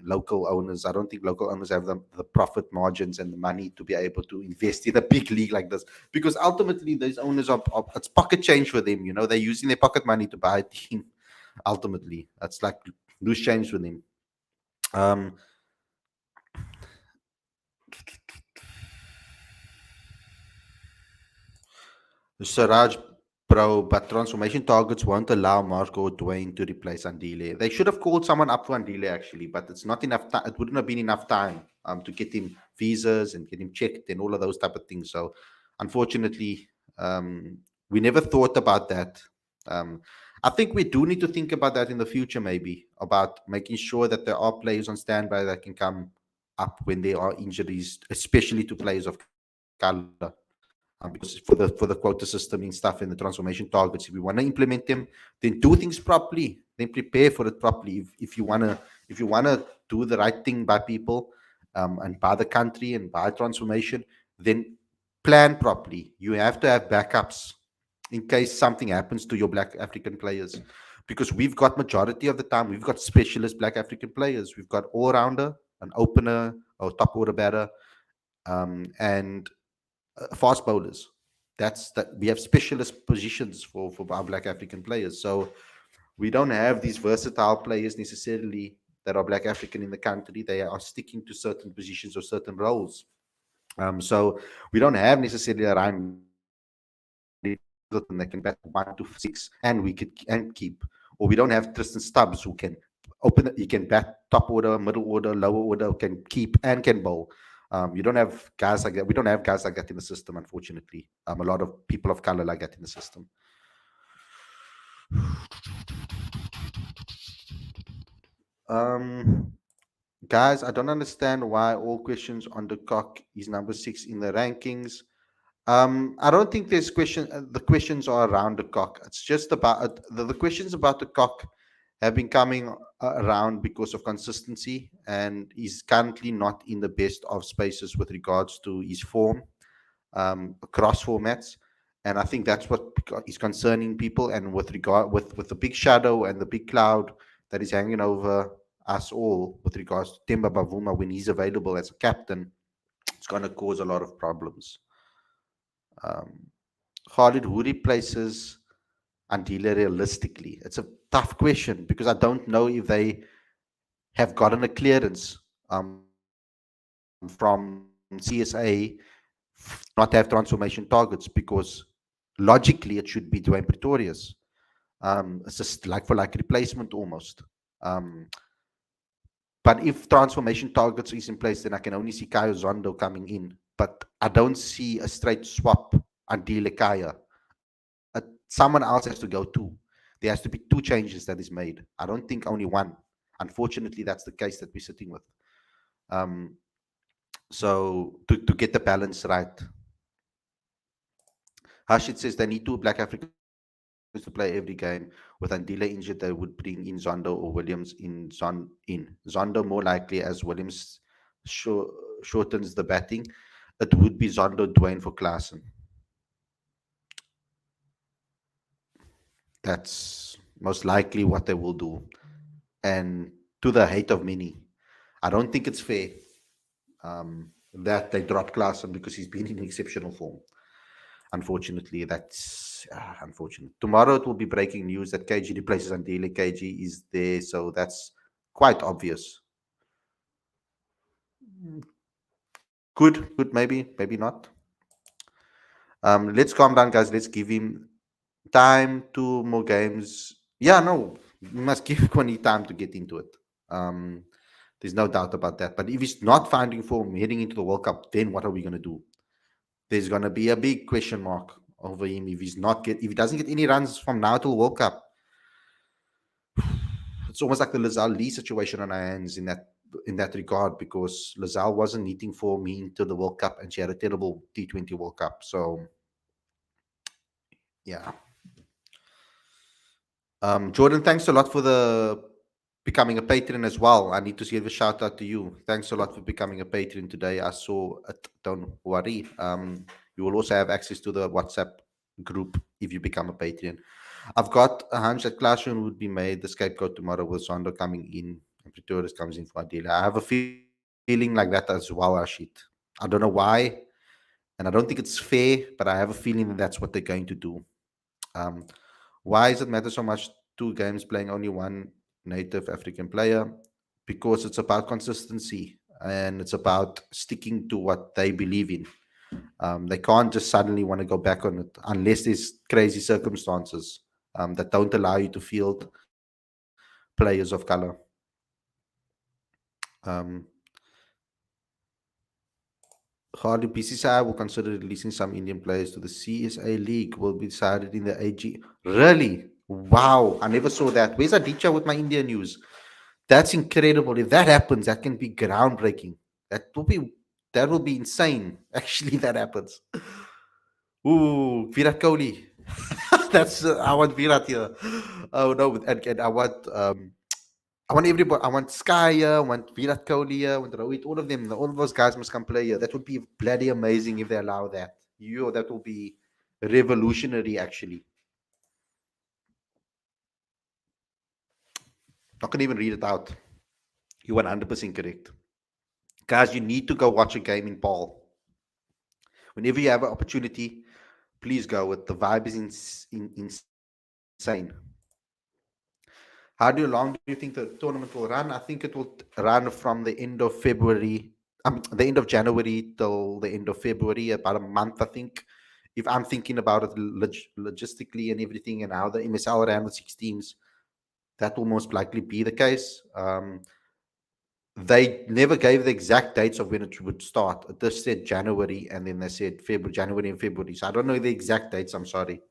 Local owners, I don't think local owners have the profit margins and the money to be able to invest in a big league like this, because ultimately these owners are it's pocket change for them. They're using their pocket money to buy a team. Ultimately, that's like loose change for them. Siraj Pro, but transformation targets won't allow Marco or Dwayne to replace Andile. They should have called someone up for Andile actually, but it's not enough time. It wouldn't have been enough time to get him visas and get him checked and all of those type of things. So, unfortunately, we never thought about that. I think we do need to think about that in the future, maybe about making sure that there are players on standby that can come up when there are injuries, especially to players of color. Because for the quota system and stuff and the transformation targets, if we want to implement them, then do things properly, then prepare for it properly. If you wanna do the right thing by people and by the country and by transformation, then plan properly. You have to have backups in case something happens to your Black African players, because we've got majority of the time we've got specialist Black African players. We've got all rounder, an opener, or top order batter, and fast bowlers. That's that we have specialist positions for our Black African players. So we don't have these versatile players necessarily that are Black African in the country. They are sticking to certain positions or certain roles. So we don't have necessarily a Ryan that can bat 1 to 6 and we could and keep, or we don't have Tristan Stubbs who can open. He can bat top order, middle order, lower order, can keep and can bowl. You don't have guys like that. We don't have guys like that in the system, unfortunately. A lot of people of color like that in the system. Um, Guys, I don't understand why all questions on the cock is number 6 in the rankings. I don't think there's question. The questions are around the cock. It's just about the questions about the cock have been coming around because of consistency, and he's currently not in the best of spaces with regards to his form across formats. And I think that's what is concerning people. And with regard with the big shadow and the big cloud that is hanging over us all with regards to Temba Bavuma when he's available as a captain, it's going to cause a lot of problems. Um, Khalid, who replaces Andile realistically? It's a tough question because I don't know if they have gotten a clearance from CSA not to have transformation targets because logically it should be Dwayne Pretorius. It's just like for like replacement almost. Um, but if transformation targets is in place, then I can only see Kaya Zondo coming in. But I don't see a straight swap until Kaya. Someone else has to go too. There has to be two changes that is made. I don't think only one. Unfortunately, that's the case that we're sitting with. Um, so to get the balance right, Hashid says they need two black Africans to play every game. With Andile injured, they would bring in Zondo or Williams in Zondo more likely as Williams shortens the batting. It would be Zondo Dwayne for Klaassen. That's most likely what they will do. And to the hate of many, I don't think it's fair that they drop Klaassen because he's been in exceptional form. Unfortunately, that's unfortunate. Tomorrow it will be breaking news that KG replaces Andile. KG is there, so that's quite obvious. Good, maybe not. Let's calm down, guys. Let's give him time. Two more games. Yeah, no, we must give Kwani time to get into it. There's no doubt about that. But if he's not finding form heading into the World Cup, then what are we going to do? There's going to be a big question mark over him if if he doesn't get any runs from now till World Cup. It's almost like the Lazal Lee situation on our hands in that regard because Lazal wasn't hitting for me into the World Cup and she had a terrible T20 World Cup. So yeah. Jordan, thanks a lot for the becoming a patron as well. I need to give a shout out to you. Thanks a lot for becoming a patron today. I saw it. Don't worry. You will also have access to the WhatsApp group if you become a patron. I've got a hunch that Classroom would be made the scapegoat tomorrow with Zondo coming in and Pretorius comes in for Adela. I have a feeling like that as well, Rashid. I don't know why, and I don't think it's fair, but I have a feeling that that's what they're going to do. Um, why does it matter so much? Two games playing only one native African player because it's about consistency and it's about sticking to what they believe in. They can't just suddenly want to go back on it unless there's crazy circumstances that don't allow you to field players of color. Um, Hardly BCCI will consider releasing some Indian players to the CSA League. Will be decided in the AG. Really? Wow! I never saw that. Where's Aditya with my India news? That's incredible. If that happens, that can be groundbreaking. That will be insane. Actually, that happens. Ooh, Virat Kohli. That's I want Virat here. Oh no, and I want everybody. I want Sky. I want Virat Kohli. I want Rohit. All of them. All of those guys must come play here. That would be bloody amazing if they allow that. That will be revolutionary. Actually, not gonna even read it out. You're 100% correct, guys. You need to go watch a game in Paul. Whenever you have an opportunity, please go. The vibe is insane. How long do you think the tournament will run? I think it will run from the end of February, the end of January till the end of February, about a month, I think. If I'm thinking about it logistically and everything, and how the MSL ran with 6 teams, that will most likely be the case. they never gave the exact dates of when it would start. It just said January, and then they said February, January and February. So I don't know the exact dates. I'm sorry.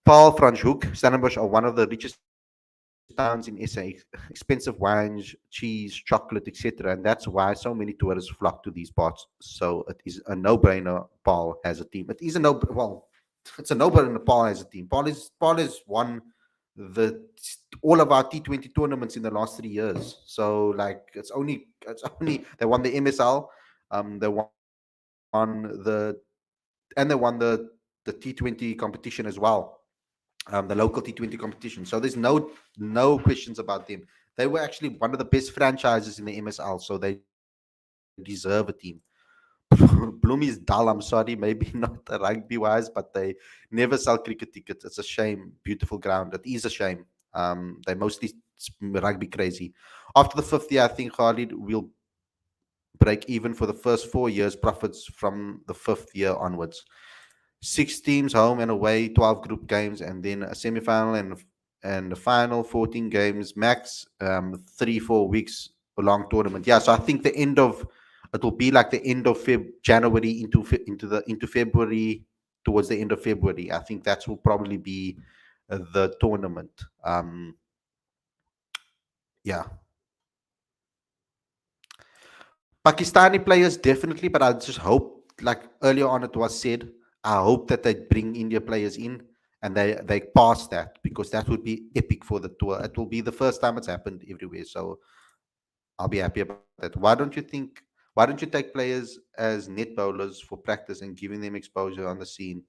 Paul Franschhoek, Stellenbosch are one of the richest towns in SA. Expensive wines, cheese, chocolate, etc. And that's why so many tourists flock to these parts. So it is a no-brainer. Paul has a team. It is a no. Well, it's a no-brainer. Paul has a team. Paul has won the all of our T20 tournaments in the last 3 years. So like it's only they won the MSL, they won they won the T20 competition as well, the local T20 competition. So there's no questions about them. They were actually one of the best franchises in the MSL, so they deserve a team. Bloom is dull. I'm sorry, maybe not rugby wise, but they never sell cricket tickets. It's a shame. Beautiful ground. It is a shame. They mostly rugby crazy. After the fifth year, I think Khalid will break even for the first 4 years. Profits from the fifth year onwards. 6 teams home and away, 12 group games, and then a semi-final and the final 14 games max. 3 4 weeks long tournament. Yeah, so I think the end of it will be like the end of January into February, towards the end of February. I think that will probably be the tournament. Yeah, Pakistani players definitely, but I just hope, like earlier on it was said, I hope that they bring India players in and they pass that, because that would be epic for the tour. It will be the first time it's happened everywhere, so I'll be happy about that. Why don't you take players as net bowlers for practice and giving them exposure on the scene?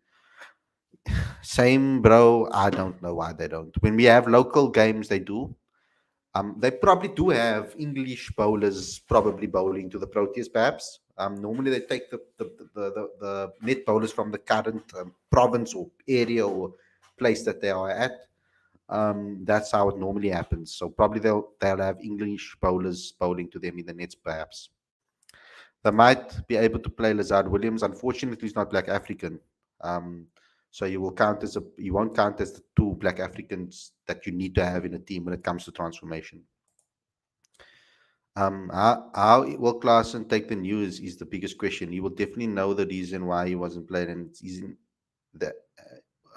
Same, bro. I don't know why they don't. When we have local games, they do. They probably do have English bowlers probably bowling to the Proteas, perhaps. Normally, they take the net bowlers from the current province or area or place that they are at. That's how it normally happens. So probably they'll have English bowlers bowling to them in the nets, perhaps. They might be able to play Lazard Williams. Unfortunately, he's not Black African. Um, so you won't count as the two Black Africans that you need to have in a team when it comes to transformation. How will Klaasen take the news is the biggest question. He will definitely know the reason why he wasn't played, and it's isn't that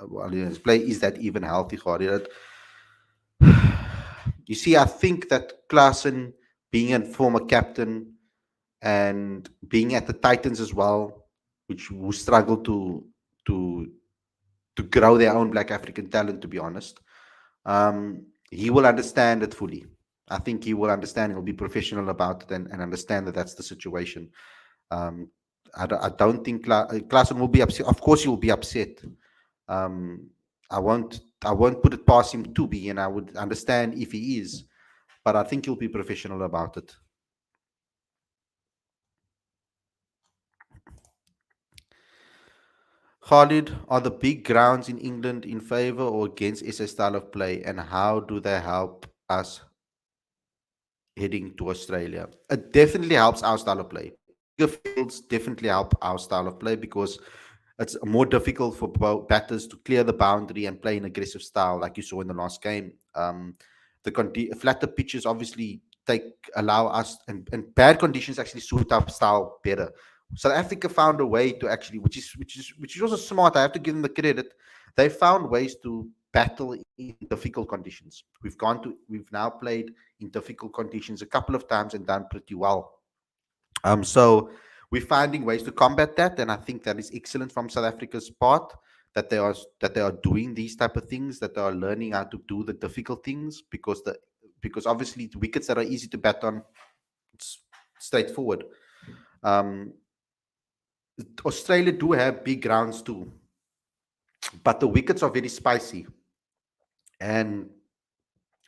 well, his play is that even healthy, Khalid. You see, I think that Klaasen, being a former captain and being at the Titans as well, which who struggle to to grow their own Black African talent, to be honest, he will understand it fully. I think he will understand. He'll be professional about it and understand that that's the situation. Um, I don't think Klaasen will be upset. Of course, he will be upset. Um, I won't put it past him to be, and I would understand if he is, but I think he'll be professional about it. Khalid, are the big grounds in England in favour or against SA style of play, and how do they help us heading to Australia? It definitely helps our style of play. Bigger fields definitely help our style of play because it's more difficult for batters to clear the boundary and play an aggressive style like you saw in the last game. The flatter pitches obviously take allow us, and bad conditions actually suit our style better. South Africa found a way to actually, which is also smart. I have to give them the credit. They found ways to battle in difficult conditions. We've now played in difficult conditions a couple of times and done pretty well. So we're finding ways to combat that, and I think that is excellent from South Africa's part, that they are doing these type of things, that they are learning how to do the difficult things, because obviously the wickets that are easy to bat on, it's straightforward. Um, Australia do have big grounds too, but the wickets are very spicy, and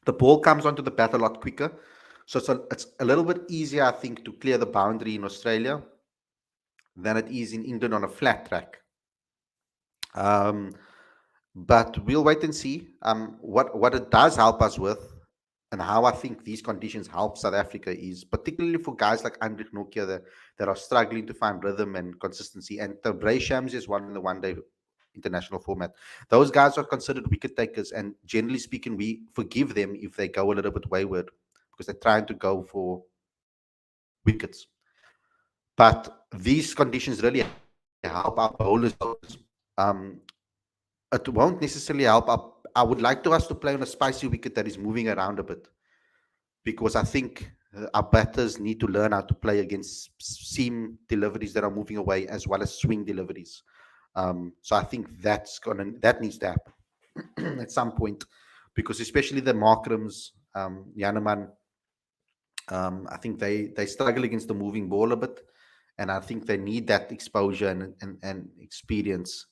the ball comes onto the bat a lot quicker. So it's a little bit easier, I think, to clear the boundary in Australia than it is in England on a flat track. Um, but we'll wait and see. What it does help us with, and how I think these conditions help South Africa is particularly for guys like Andrik Nortje that are struggling to find rhythm and consistency. And the Bray Shams is one in the one-day international format. Those guys are considered wicket takers, and generally speaking, we forgive them if they go a little bit wayward. because they're trying to go for wickets. But these conditions really help our bowlers. Um, it won't necessarily help. I would like to us to play on a spicy wicket that is moving around a bit, because I think our batters need to learn how to play against seam deliveries that are moving away as well as swing deliveries. So I think that needs to happen at some point, because especially the Markrams, Yaneman, I think they struggle against the moving ball a bit, and I think they need that exposure and experience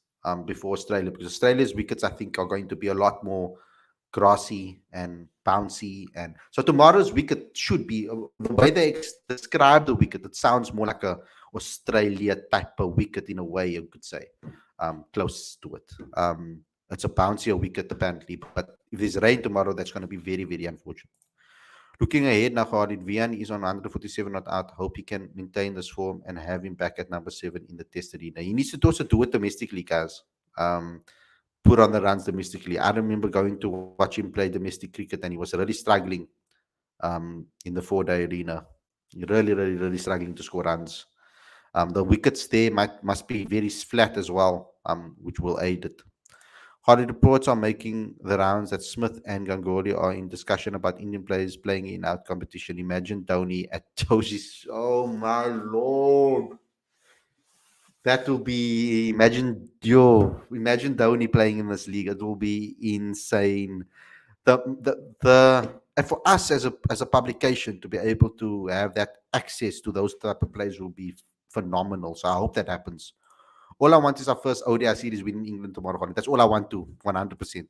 before Australia, because Australia's wickets I think are going to be a lot more grassy and bouncy, and so tomorrow's wicket should be the way they describe the wicket. It sounds more like a Australia type of wicket in a way, you could say, close to it. It's a bouncier wicket apparently, but if there's rain tomorrow, that's going to be very, very unfortunate. Looking ahead now, Khalid, Vian is on 147 not out. Hope he can maintain this form and have him back at number 7 in the test arena. He needs to also do it domestically, guys. Put on the runs domestically. I remember going to watch him play domestic cricket, and he was really struggling in the 4-day arena. Really, really, really struggling to score runs. The wickets there must be very flat as well, which will aid it. Hardy reports are making the rounds that Smith and Ganguly are in discussion about Indian players playing in out competition. Imagine Dhoni at Josie's. Oh my lord. That will be imagine Dhoni playing in this league. It will be insane. The and for us as a publication to be able to have that access to those type of players will be phenomenal. So I hope that happens. All I want is our first ODI series win in England tomorrow. Holly. That's all I want to 100%.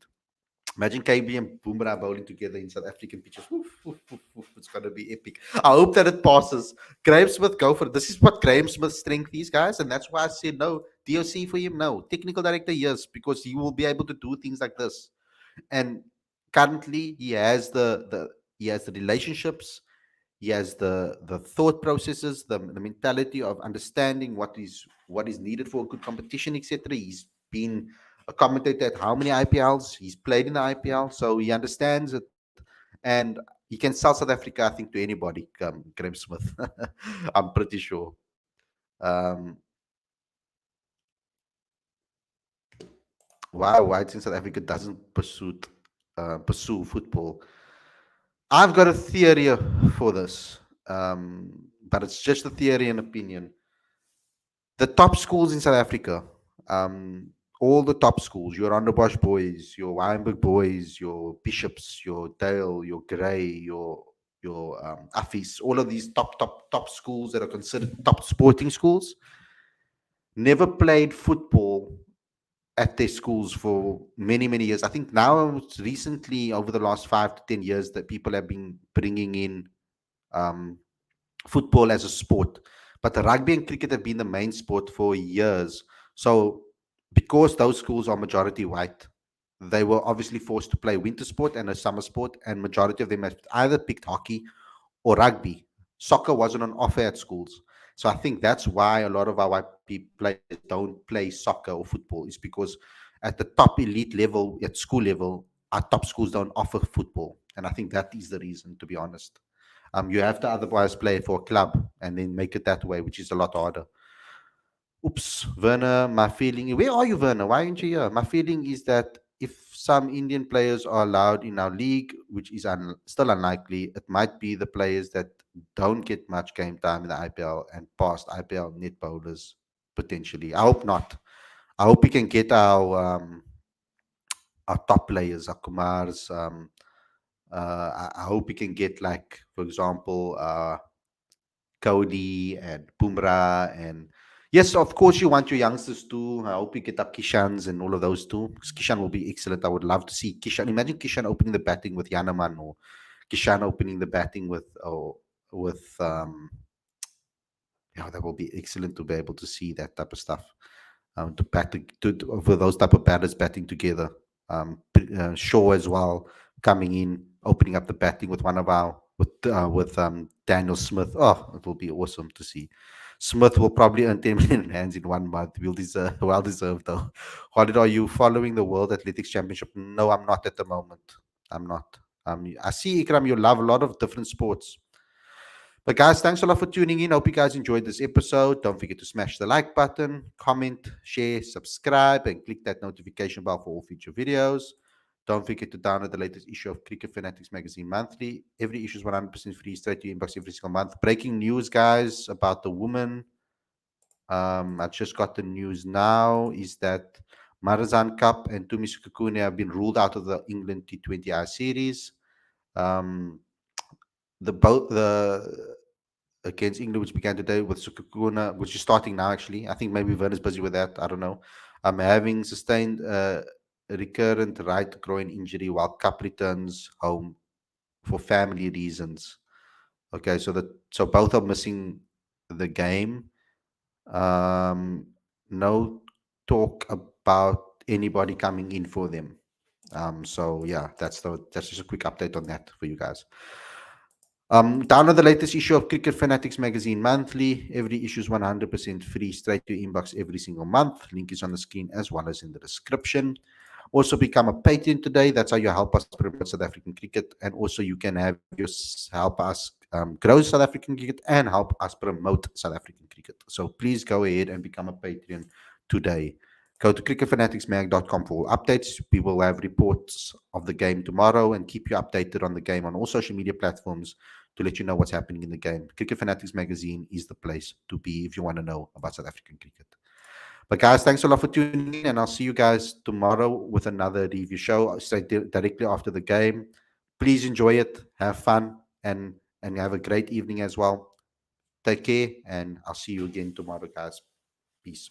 Imagine KB and Bumrah bowling together in South African pitches. Woof, woof, woof, woof. It's going to be epic. I hope that it passes. Graham Smith, go for it. This is what Graham Smith's strength is, guys. And that's why I said no. DOC for him, no. Technical director, yes, because he will be able to do things like this. And currently, he has the relationships, he has the thought processes, the mentality of understanding what is needed for a good competition, etc. He's been a commentator at how many IPLs? He's played in the IPL, so he understands it, and he can sell South Africa, I think, to anybody. Graham Smith, I'm pretty sure. Um, why it's in South Africa doesn't pursue football. I've got a theory for this, but it's just a theory and opinion. The top schools in South Africa, all the top schools, your Onderbosch boys, your Wynberg boys, your Bishops, your Dale, your Grey, your Affis, all of these top schools that are considered top sporting schools, never played football at their schools for many, many years. I think now it's recently, over the last 5 to 10 years, that people have been bringing in football as a sport. But the rugby and cricket have been the main sport for years. So because those schools are majority white, they were obviously forced to play winter sport and a summer sport, and majority of them have either picked hockey or rugby. Soccer wasn't on offer at schools. So I think that's why a lot of our white people players don't play soccer or football, is because at the top elite level, at school level, our top schools don't offer football. And I think that is the reason, to be honest. You have to otherwise play for a club and then make it that way, which is a lot harder. Oops, Werner, my feeling, where are you, Werner? Why aren't you here? My feeling is that if some Indian players are allowed in our league, which is still unlikely, it might be the players that don't get much game time in the IPL and past IPL net bowlers potentially. I hope not. I hope we can get our top players, our Kumars. I hope we can get, like, for example, Cody and Bumrah, and yes, of course, you want your youngsters too. I hope you get up Kishans and all of those too, because Kishan will be excellent. I would love to see Kishan. Imagine Kishan opening the batting with Yanaman, or Kishan opening the batting with yeah, that will be excellent to be able to see that type of stuff. To bat for those type of batters batting together. Shaw as well coming in, opening up the batting with one of our with Daniel Smith. Oh, it will be awesome to see. Smith will probably earn 10 million hands in 1 month. Well deserved though. Khalid, are you following the World Athletics Championship? No, I'm not at the moment. I'm not. I see, Ikram, you love a lot of different sports. But guys, thanks a lot for tuning in. Hope you guys enjoyed this episode. Don't forget to smash the like button, comment, share, subscribe, and click that notification bell for all future videos. Don't forget to download the latest issue of Cricket Fanatics Magazine monthly. Every issue is 100% free, straight to your inbox every single month. Breaking news, guys, about the woman. I just got the news now is that Marazan Cup and Tumi Sukukune have been ruled out of the England T20I series. Um, the against England, which began today with Sukukuna, which is starting now actually. I think maybe Vern is busy with that. I don't know. Having sustained a recurrent right groin injury while Cup returns home for family reasons. Okay, so both are missing the game. No talk about anybody coming in for them. So yeah, that's just a quick update on that for you guys. Download the latest issue of Cricket Fanatics Magazine monthly. Every issue is 100% free, straight to your inbox every single month. Link is on the screen as well as in the description. Also, become a patron today. That's how you help us promote South African cricket. And also, you can have help us grow South African cricket and help us promote South African cricket. So please go ahead and become a patron today. Go to cricketfanaticsmag.com for all updates. We will have reports of the game tomorrow and keep you updated on the game on all social media platforms to let you know what's happening in the game. Cricket Fanatics Magazine is the place to be if you want to know about South African cricket. But guys, thanks a lot for tuning in, and I'll see you guys tomorrow with another review show. I'll say directly after the game. Please enjoy it, have fun, and have a great evening as well. Take care, and I'll see you again tomorrow, guys. Peace.